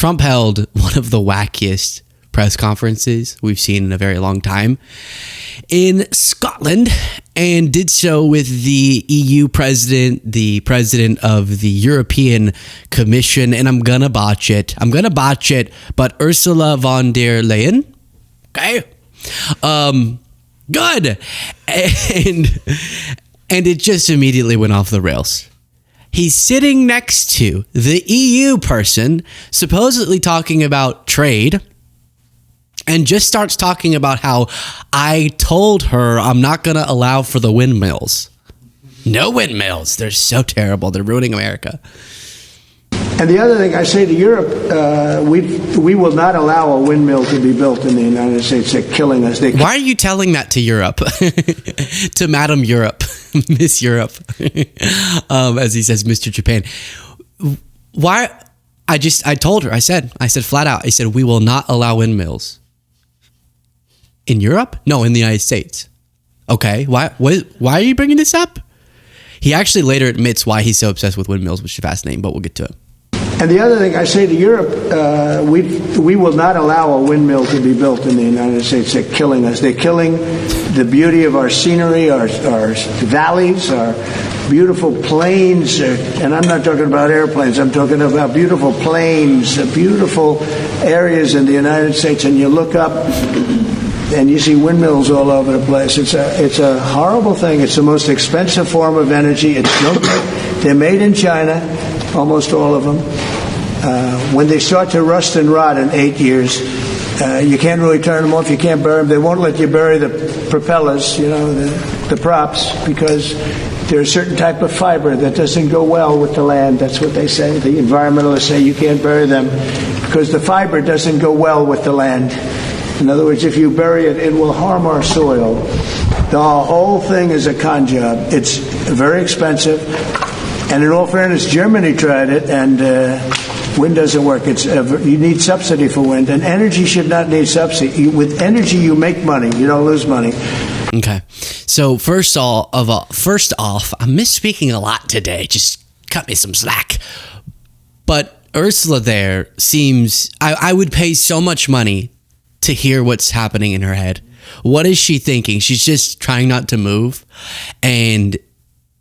Trump held one of the wackiest press conferences we've seen in a very long time in Scotland, and did so with the EU president, the president of the European Commission, and I'm gonna botch it, but Ursula von der Leyen. Okay. Good. And it just immediately went off the rails. He's sitting next to the EU person, supposedly talking about trade, and just starts talking about how I told her I'm not going to allow for the windmills. No windmills. They're so terrible. They're ruining America. And the other thing I say to Europe, we will not allow a windmill to be built in the United States. They're killing us. Why are you telling that to Europe? To Madam Europe, Miss Europe, as he says, Mr. Japan. Why? I told her, I said flat out, I said, we will not allow windmills. In Europe? No, in the United States. Okay, why are you bringing this up? He actually later admits why he's so obsessed with windmills, which is fascinating, but we'll get to it. And the other thing I say to Europe, we will not allow a windmill to be built in the United States. They're killing us. They're killing the beauty of our scenery, our valleys, our beautiful plains. And I'm not talking about airplanes. I'm talking about beautiful plains, beautiful areas in the United States. And you look up and you see windmills all over the place. It's a horrible thing. It's the most expensive form of energy. It's no good. They're made in China, almost all of them. When they start to rust and rot in 8 years, you can't really turn them off. You can't bury them. They won't let you bury the propellers, the props, because there's a certain type of fiber that doesn't go well with the land. That's what they say. The environmentalists say you can't bury them because the fiber doesn't go well with the land. In other words, if you bury it, it will harm our soil. The whole thing is a con job. It's very expensive. And in all fairness, Germany tried it, and wind doesn't work. You need subsidy for wind, and energy should not need subsidy. With energy, you make money. You don't lose money. Okay. So first off, I'm misspeaking a lot today. Just cut me some slack. But Ursula there seems... I would pay so much money to hear what's happening in her head. What is she thinking? She's just trying not to move and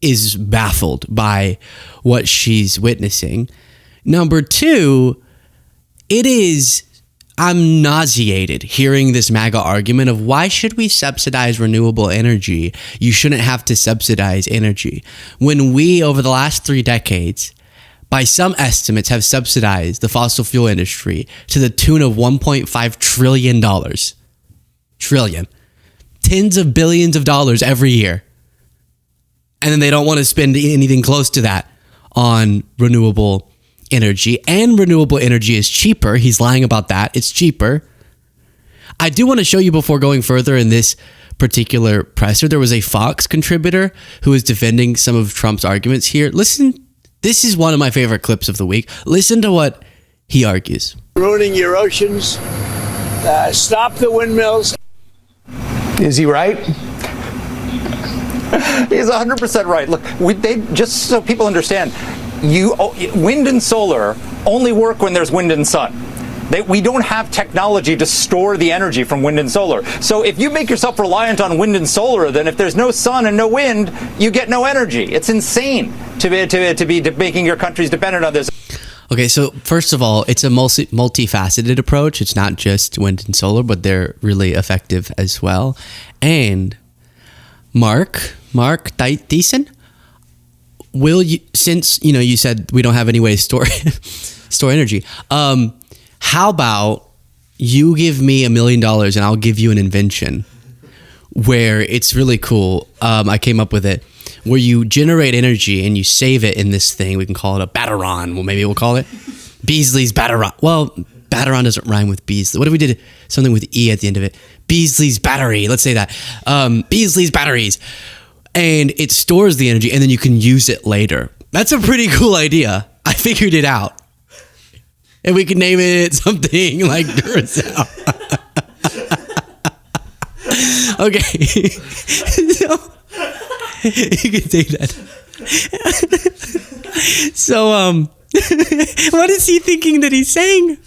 is baffled by what she's witnessing. Number two, I'm nauseated hearing this MAGA argument of why should we subsidize renewable energy? You shouldn't have to subsidize energy. When we, over the last 3 decades, by some estimates, have subsidized the fossil fuel industry to the tune of $1.5 trillion. Trillion. Tens of billions of dollars every year. And then they don't want to spend anything close to that on renewable energy. And renewable energy is cheaper. He's lying about that. It's cheaper. I do want to show you before going further in this particular presser. There was a Fox contributor who was defending some of Trump's arguments here. Listen, this is one of my favorite clips of the week. Listen to what he argues. Ruining your oceans. Stop the windmills. Is he right? He's 100% right. Look, just so people understand, wind and solar only work when there's wind and sun. We don't have technology to store the energy from wind and solar. So if you make yourself reliant on wind and solar, then if there's no sun and no wind, you get no energy. It's insane to be making your countries dependent on this. Okay, so first of all, it's a multifaceted approach. It's not just wind and solar, but they're really effective as well. And Mark Dyson, since you said we don't have any way to store energy, how about you give me $1 million and I'll give you an invention where it's really cool. I came up with it, where you generate energy and you save it in this thing. We can call it a Bateron. Well, maybe we'll call it Beasley's Bateron. Well, Bateron doesn't rhyme with Beasley. What if we did something with E at the end of it? Beasley's battery. Let's say that. Beasley's batteries. And it stores the energy and then you can use it later. That's a pretty cool idea. I figured it out. And we can name it something like Duracell. Okay. So, you can say that. So, What is he thinking that he's saying?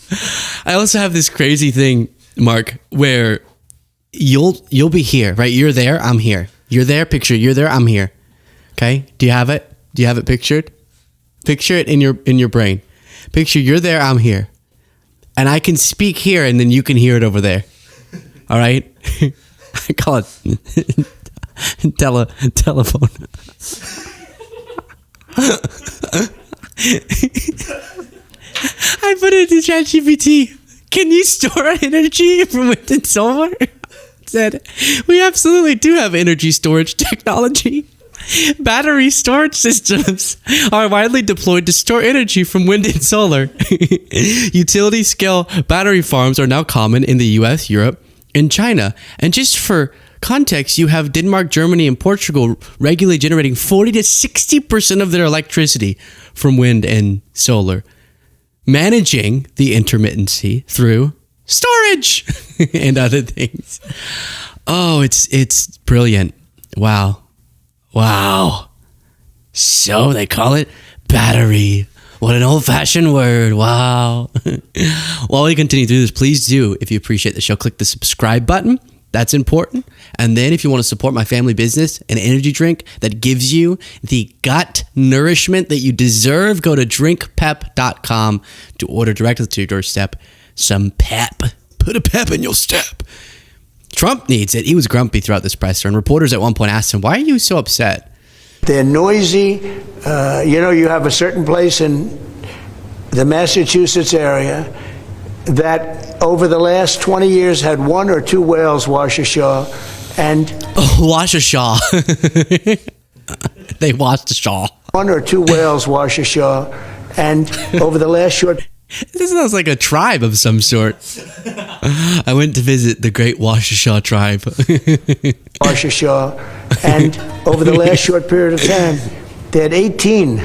I also have this crazy thing, Mark, where you'll be here, right? You're there, I'm here. You're there, picture. You're there, I'm here. Okay? Do you have it? Do you have it pictured? Picture it in your brain. Picture you're there, I'm here. And I can speak here and then you can hear it over there. All right? I call it telephone. I put it into ChatGPT. Can you store energy from wind and solar? It said, we absolutely do have energy storage technology. Battery storage systems are widely deployed to store energy from wind and solar. Utility scale battery farms are now common in the US, Europe, and China. And just for context, you have Denmark, Germany, and Portugal regularly generating 40 to 60% of their electricity from wind and solar, managing the intermittency through storage and other things. Oh, it's brilliant. Wow. So they call it battery. What an old-fashioned word. Wow. While we continue through this, please do, if you appreciate the show, click the subscribe button. That's important. And then if you want to support my family business, an energy drink that gives you the gut nourishment that you deserve, go to drinkpep.com to order directly to your doorstep some pep. Put a pep in your step. Trump needs it. He was grumpy throughout this presser, and reporters at one point asked him, why are you so upset? They're noisy. You have a certain place in the Massachusetts area that over the last 20 years had one or two whales wash ashore, and wash ashore. They washed ashore. One or two whales wash ashore, and over the last short. This sounds like a tribe of some sort. I went to visit the great Washashaw tribe. Washashaw, and over the last short period of time, they had 18.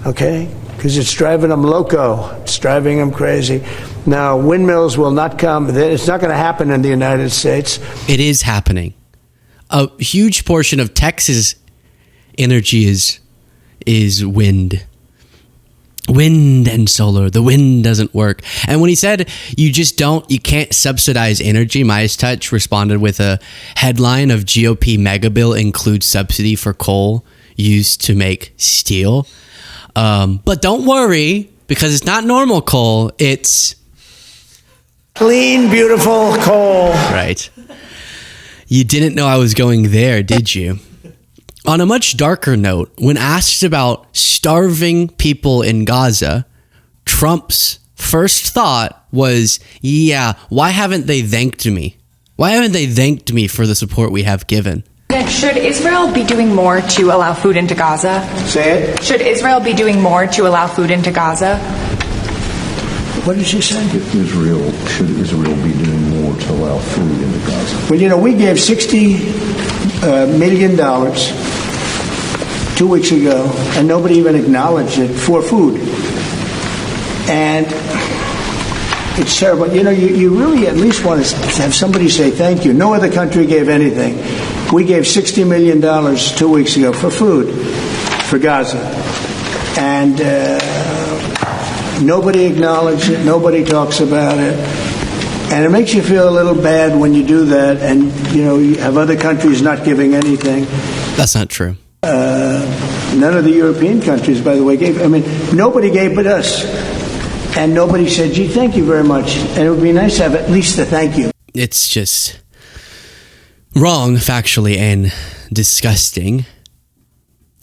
Okay, because it's driving them loco. It's driving them crazy. Now, windmills will not come. It's not going to happen in the United States. It is happening. A huge portion of Texas energy is wind. Wind and solar. The wind doesn't work. And when he said you can't subsidize energy, Midas Touch responded with a headline of GOP mega bill includes subsidy for coal used to make steel. But don't worry, because it's not normal coal. It's clean, beautiful coal. Right. You didn't know I was going there, did you? On a much darker note, when asked about starving people in Gaza, Trump's first thought was, why haven't they thanked me? Why haven't they thanked me for the support we have given? Should Israel be doing more to allow food into Gaza? Say it. Should Israel be doing more to allow food into Gaza? What did she say? Should Israel be doing more to allow food into Gaza? Well, we gave $60 million 2 weeks ago, and nobody even acknowledged it for food. And it's terrible. You really at least want to have somebody say thank you. No other country gave anything. We gave $60 million 2 weeks ago for food for Gaza. And nobody acknowledged it. Nobody talks about it. And it makes you feel a little bad when you do that, and you have other countries not giving anything. That's not true. None of the European countries, by the way, gave. Nobody gave but us. And nobody said, gee, thank you very much. And it would be nice to have at least a thank you. It's just wrong, factually, and disgusting.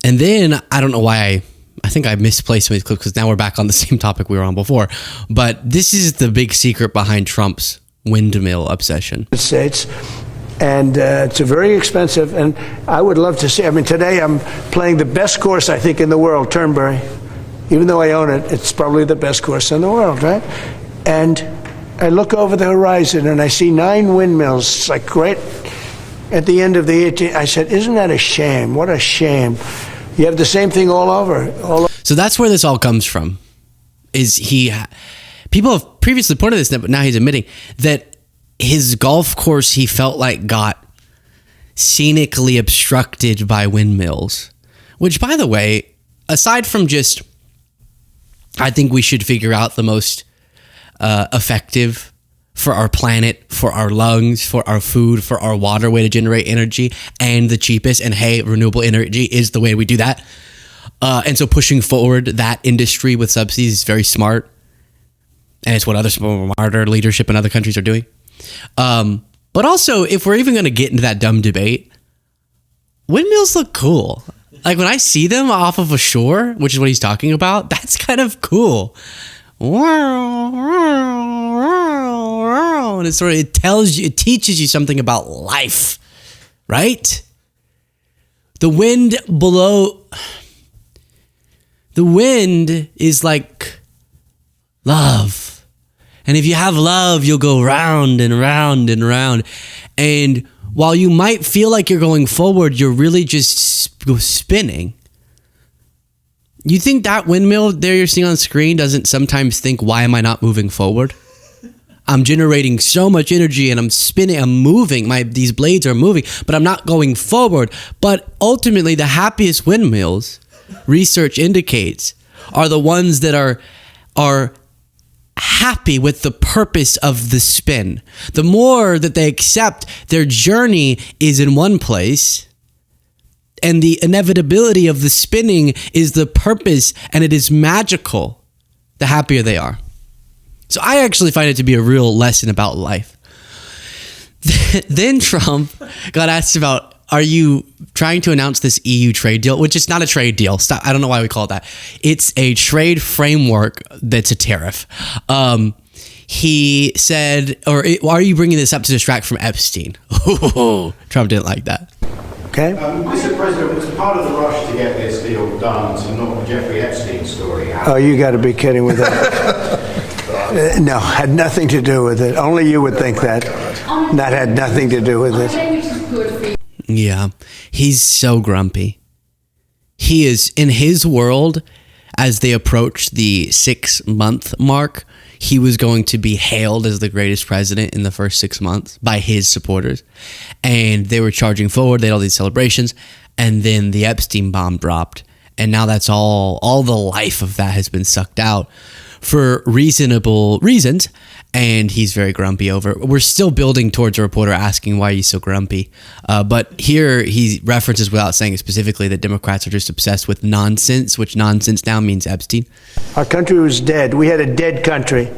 And then, I don't know why I think I misplaced some of these clips because now we're back on the same topic we were on before. But this is the big secret behind Trump's windmill obsession. States. And it's a very expensive, and I would love to see. Today I'm playing the best course, I think, in the world, Turnberry. Even though I own it, it's probably the best course in the world, right? And I look over the horizon and I see 9 windmills. It's like right at the end of the 18th. I said, isn't that a shame? What a shame. You have the same thing all over. So that's where this all comes from. People have previously pointed this, but now he's admitting that his golf course he felt like got scenically obstructed by windmills. Which, by the way, aside from just I think we should figure out the most effective for our planet, for our lungs, for our food, for our water way to generate energy, and the cheapest. And hey, renewable energy is the way we do that. And so pushing forward that industry with subsidies is very smart. And it's what other smarter leadership in other countries are doing. But also, if we're even going to get into that dumb debate, windmills look cool. Like when I see them off of a shore, which is what he's talking about, that's kind of cool. And it teaches you something about life, right? The wind is like love. And if you have love, you'll go round and round and round. And while you might feel like you're going forward, you're really just spinning. You think that windmill there you're seeing on screen doesn't sometimes think, why am I not moving forward? I'm generating so much energy and I'm spinning, I'm moving, these blades are moving, but I'm not going forward. But ultimately, the happiest windmills, research indicates, are the ones that are happy with the purpose of the spin. The more that they accept their journey is in one place, and the inevitability of the spinning is the purpose, and it is magical, the happier they are. So I actually find it to be a real lesson about life. Then Trump got asked about, are you trying to announce this EU trade deal? Which is not a trade deal. Stop. I don't know why we call it that. It's a trade framework that's a tariff. He said, are you bringing this up to distract from Epstein? Trump didn't like that. Okay. Mr. President, was part of the rush to get this deal done to knock the Jeffrey Epstein story out? Oh, you got to be kidding with that. No, had nothing to do with it. Only you would think that. That had nothing to do with it. Yeah, he's so grumpy. He is, in his world, as they approach the 6-month mark, he was going to be hailed as the greatest president in the first 6 months by his supporters. And they were charging forward. They had all these celebrations. And then the Epstein bomb dropped. And now that's all the life of that has been sucked out for reasonable reasons. And he's very grumpy over it. We're still building towards a reporter asking why he's so grumpy. But here he references, without saying it specifically, that Democrats are just obsessed with nonsense, which nonsense now means Epstein. Our country was dead. We had a dead country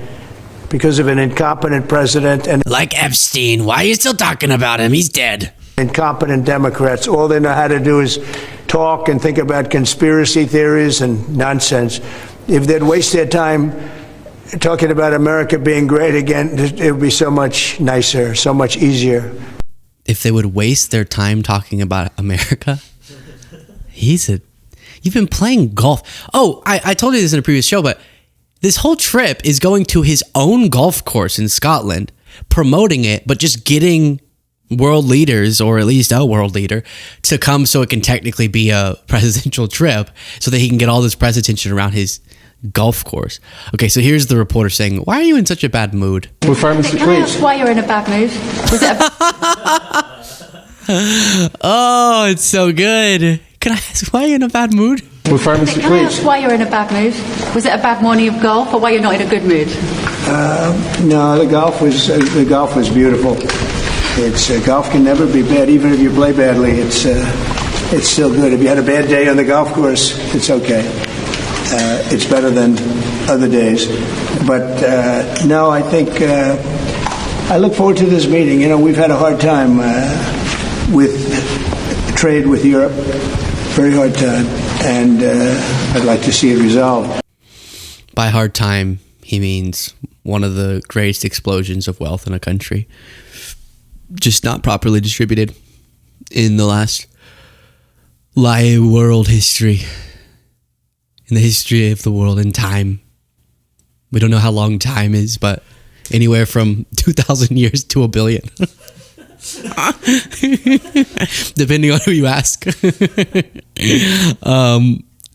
because of an incompetent president and Like Epstein. Why are you still talking about him? He's dead. incompetent Democrats. All they know how to do is talk and think about conspiracy theories and nonsense. If they'd waste their time talking about America being great again, it would be so much nicer, so much easier. If they would waste their time talking about America, you've been playing golf. Oh, I told you this in a previous show, but this whole trip is going to his own golf course in Scotland, promoting it, but just getting world leaders, or at least a world leader, to come so it can technically be a presidential trip, so that he can get all this press attention around his golf course. Okay, so here's the reporter saying, why are you in such a bad mood? Can I ask why you're in a bad mood? Was it Oh, it's so good. Can I ask why you're in a bad mood? Can I ask why you're in a bad mood? Was it a bad morning of golf, or why you're not in a good mood? No, the golf was beautiful. Golf can never be bad, even if you play badly. It's still good. If you had a bad day on the golf course, it's okay. It's better than other days. But no, I think I look forward to this meeting. You know, we've had a hard time with trade with Europe, very hard time, and I'd like to see it resolved. By hard time, he means one of the greatest explosions of wealth in a country, just not properly distributed in the last world history. In the history of the world, in time. We don't know how long time is, but anywhere from 2,000 years to a billion. Depending on who you ask.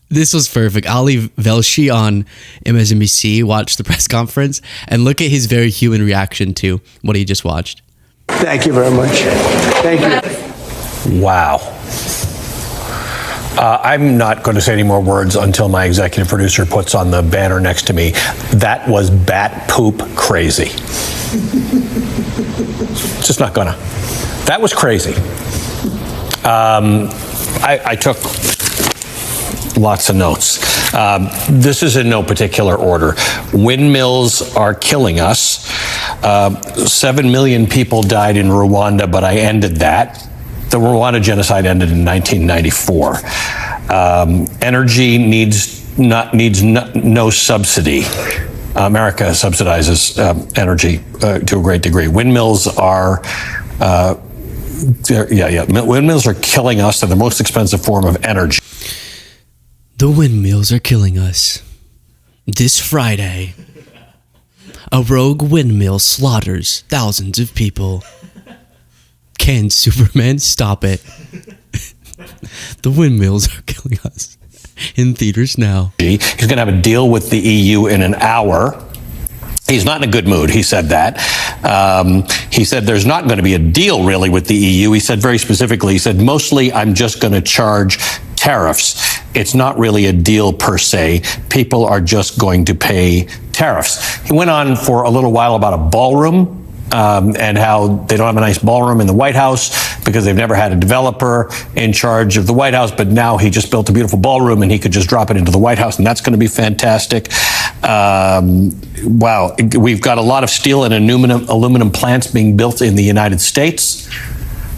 This was perfect. I'll leave Velshi on MSNBC, watch the press conference, and look at his very human reaction to what he just watched. Thank you very much. Thank you. Wow. I'm not going to say any more words until my executive producer puts on the banner next to me. That was bat poop crazy. Just not gonna. That was crazy. I took lots of notes. This is in no particular order. Windmills are killing us. 7 million people died in Rwanda, but I ended that. The Rwanda genocide ended in 1994. Energy needs no subsidy. America subsidizes energy to a great degree. Windmills are Windmills are killing us. They're the most expensive form of energy. The windmills are killing us. This Friday, a rogue windmill slaughters thousands of people. Can Superman stop it? The windmills are killing us. In theaters now. He's going to have a deal with the EU in an hour. He's not in a good mood. He said that. He said there's not going to be a deal really with the EU. He said very specifically, he said, mostly I'm just going to charge tariffs. It's not really a deal per se. People are just going to pay tariffs. He went on for a little while about a ballroom. And how they don't have a nice ballroom in the White House because they've never had a developer in charge of the White House, but now he just built a beautiful ballroom and he could just drop it into the White House, and that's going to be fantastic. Wow, we've got a lot of steel and aluminum plants being built in the United States.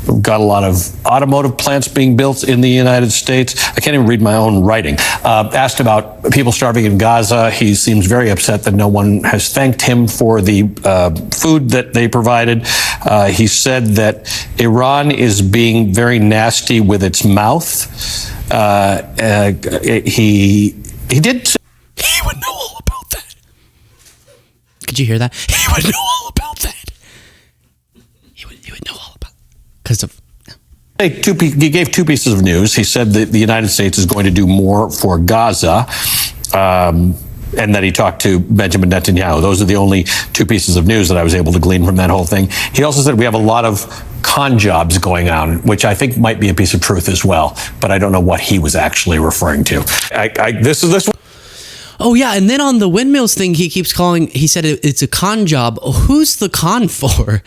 We've got a lot of automotive plants being built in the United States. I can't even read my own writing. Asked about people starving in Gaza. He seems very upset that no one has thanked him for the food that they provided. He said that Iran is being very nasty with its mouth. He did say he would know all about that. Could you hear that? He would know all about that. He would know all about it. Because of... He gave two pieces of news. He said that the United States is going to do more for Gaza, and that he talked to Benjamin Netanyahu. Those are the only two pieces of news that I was able to glean from that whole thing. He also said we have a lot of con jobs going on, which I think might be a piece of truth as well, but I don't know what he was actually referring to. This. Oh, yeah. And then on the windmills thing, he keeps calling, he said it's a con job. Who's the con for?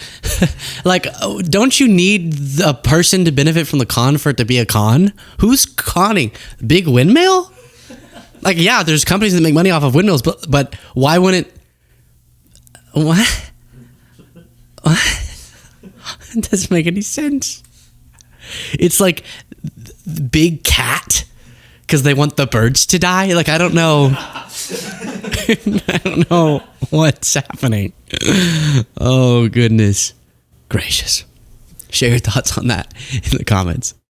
Like, don't you need a person to benefit from the con for it to be a con? Who's conning? Big windmill? Like, yeah, there's companies that make money off of windmills, but why wouldn't... What? It doesn't make any sense. It's like big cat because they want the birds to die. Like, I don't know. I don't know what's happening. Oh, goodness gracious. Share your thoughts on that in the comments.